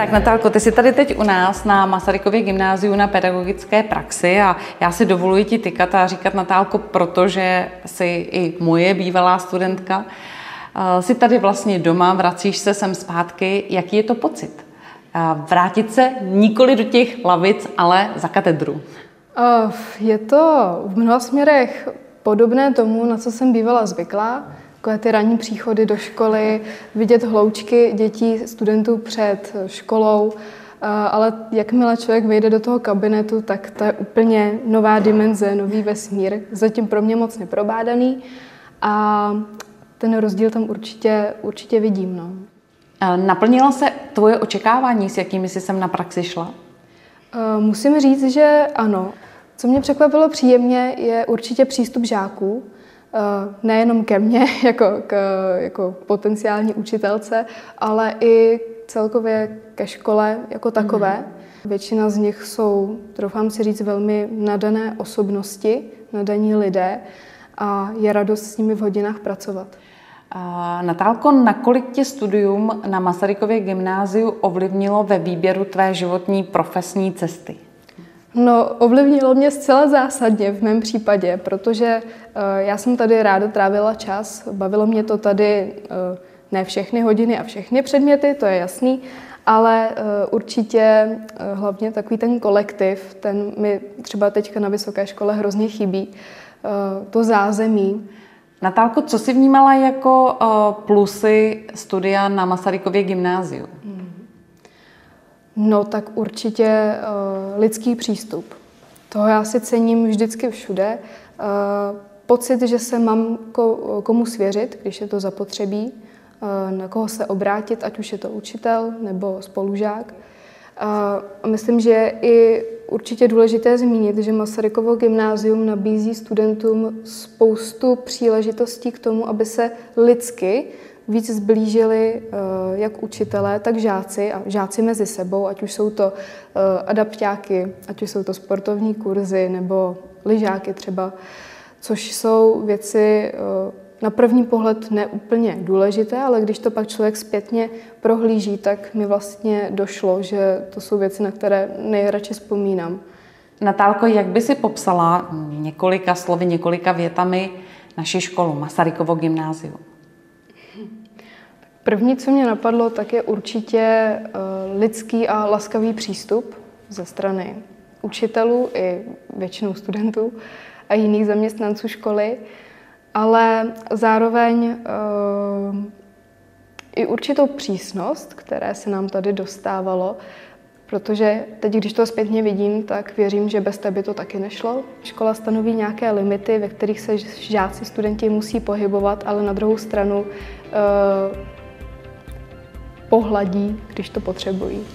Tak Natálko, ty jsi tady teď u nás na Masarykově gymnáziu na pedagogické praxi a já si dovoluji ti tykat a říkat Natálko, protože jsi i moje bývalá studentka. Jsi tady vlastně doma, vracíš se sem zpátky. Jaký je to pocit? Vrátit se nikoli do těch lavic, ale za katedru. Je to v mnoha směrech podobné tomu, na co jsem bývala zvyklá. Takové ty ranní příchody do školy, vidět hloučky dětí, studentů před školou, ale jakmile člověk vejde do toho kabinetu, tak to je úplně nová dimenze, nový vesmír, zatím pro mě moc neprobádaný a ten rozdíl tam určitě vidím. No. Naplnilo se tvoje očekávání, s jakými jsi sem na praxi šla? Musím říct, že ano. Co mě překvapilo příjemně, je určitě přístup žáků. Nejenom ke mně, jako potenciální učitelce, ale i celkově ke škole jako takové. Většina z nich jsou, troufám si říct, velmi nadané osobnosti, nadaní lidé a je radost s nimi v hodinách pracovat. Natálko, nakolik tě studium na Masarykově gymnáziu ovlivnilo ve výběru tvé životní profesní cesty? No, ovlivnilo mě zcela zásadně v mém případě, protože já jsem tady ráda trávila čas, bavilo mě to tady ne všechny hodiny a všechny předměty, to je jasný, ale určitě hlavně takový ten kolektiv, ten mi třeba teďka na vysoké škole hrozně chybí, to zázemí. Natálko, co jsi vnímala jako plusy studia na Masarykově gymnáziu? No tak určitě lidský přístup. Toho já si cením vždycky všude. Pocit, že se mám komu svěřit, když je to zapotřebí, na koho se obrátit, ať už je to učitel nebo spolužák. A myslím, že je i určitě důležité zmínit, že Masarykovo gymnázium nabízí studentům spoustu příležitostí k tomu, aby se lidsky víc zblížili jak učitelé, tak žáci a žáci mezi sebou, ať už jsou to adapťáky, ať už jsou to sportovní kurzy nebo lyžáky třeba, což jsou věci na první pohled neúplně důležité, ale když to pak člověk zpětně prohlíží, tak mi vlastně došlo, že to jsou věci, na které nejradši vzpomínám. Natálko, jak by si popsala několika slovy, několika větami naši školu, Masarykovo gymnázium? První, co mě napadlo, tak je určitě lidský a laskavý přístup ze strany učitelů i většinou studentů a jiných zaměstnanců školy, ale zároveň i určitou přísnost, které se nám tady dostávalo, protože teď, když to zpětně vidím, tak věřím, že bez tebe to taky nešlo. Škola stanoví nějaké limity, ve kterých se žáci, studenti musí pohybovat, ale na druhou stranu pohladí, když to potřebují.